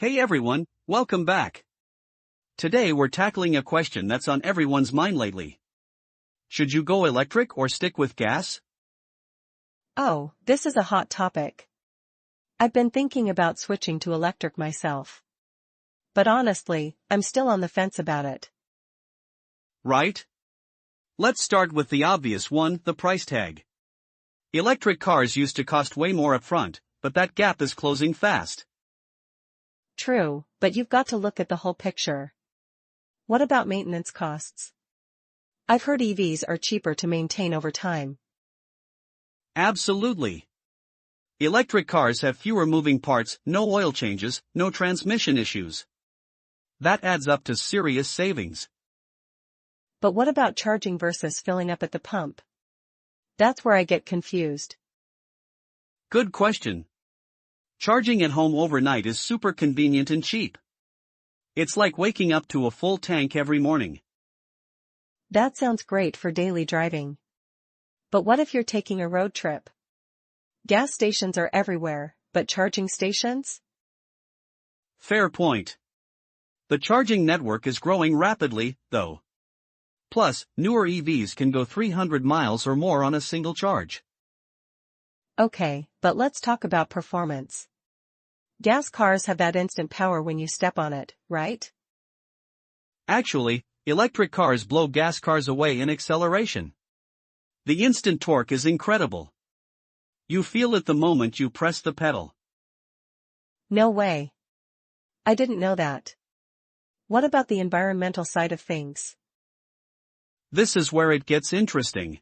Hey everyone, welcome back. Today we're tackling a question that's on everyone's mind lately. Should you go electric or stick with gas? Oh, this is a hot topic. I've been thinking about switching to electric myself. But honestly, I'm still on the fence about it. Right? Let's start with the obvious one, the price tag. Electric cars used to cost way more upfront, but that gap is closing fast. True, but you've got to look at the whole picture. What about maintenance costs? I've heard EVs are cheaper to maintain over time. Absolutely. Electric cars have fewer moving parts, no oil changes, no transmission issues. That adds up to serious savings. But what about charging versus filling up at the pump? That's where I get confused. Good question. Charging at home overnight is super convenient and cheap. It's like waking up to a full tank every morning. That sounds great for daily driving. But what if you're taking a road trip? Gas stations are everywhere, but charging stations? Fair point. The charging network is growing rapidly, though. Plus, newer EVs can go 300 miles or more on a single charge. Okay, but let's talk about performance. Gas cars have that instant power when you step on it, right? Actually, electric cars blow gas cars away in acceleration. The instant torque is incredible. You feel it the moment you press the pedal. No way. I didn't know that. What about the environmental side of things? This is where it gets interesting.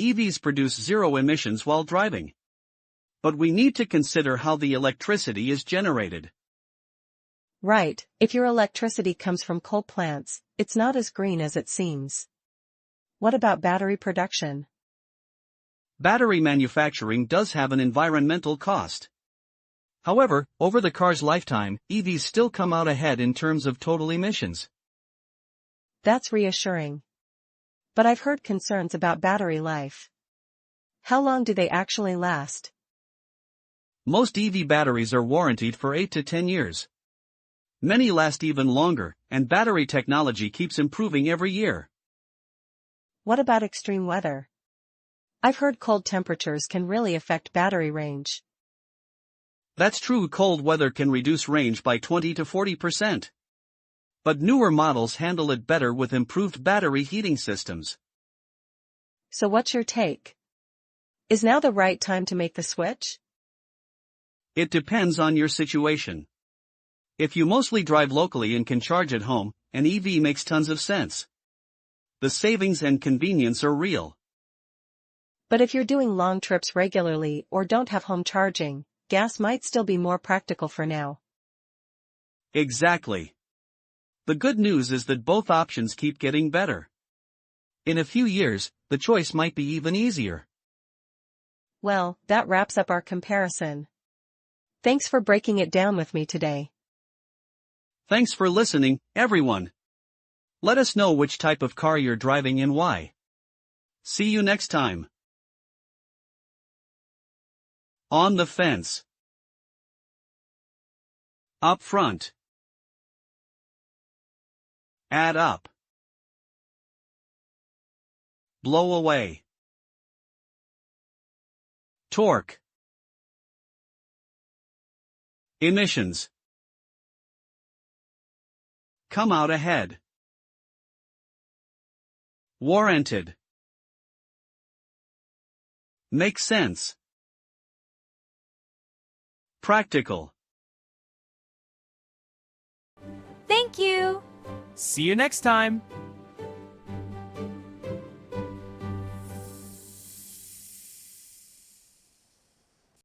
EVs produce zero emissions while driving. But we need to consider how the electricity is generated. Right, if your electricity comes from coal plants, it's not as green as it seems. What about battery production? Battery manufacturing does have an environmental cost. However, over the car's lifetime, EVs still come out ahead in terms of total emissions. That's reassuring. But I've heard concerns about battery life. How long do they actually last? Most EV batteries are warranted for 8 to 10 years. Many last even longer, and battery technology keeps improving every year. What about extreme weather? I've heard cold temperatures can really affect battery range. That's true, cold weather can reduce range by 20 to 40%. But newer models handle it better with improved battery heating systems. So what's your take? Is now the right time to make the switch? It depends on your situation. If you mostly drive locally and can charge at home, an EV makes tons of sense. The savings and convenience are real. But if you're doing long trips regularly or don't have home charging, gas might still be more practical for now. Exactly. The good news is that both options keep getting better. In a few years, the choice might be even easier. Well, that wraps up our comparison. Thanks for breaking it down with me today. Thanks for listening, everyone. Let us know which type of car you're driving and why. See you next time. On the fence. Up front. Add up. Blow away. Torque. Emissions. Come out ahead. Warranted. Make sense. Practical. Thank you! See you next time!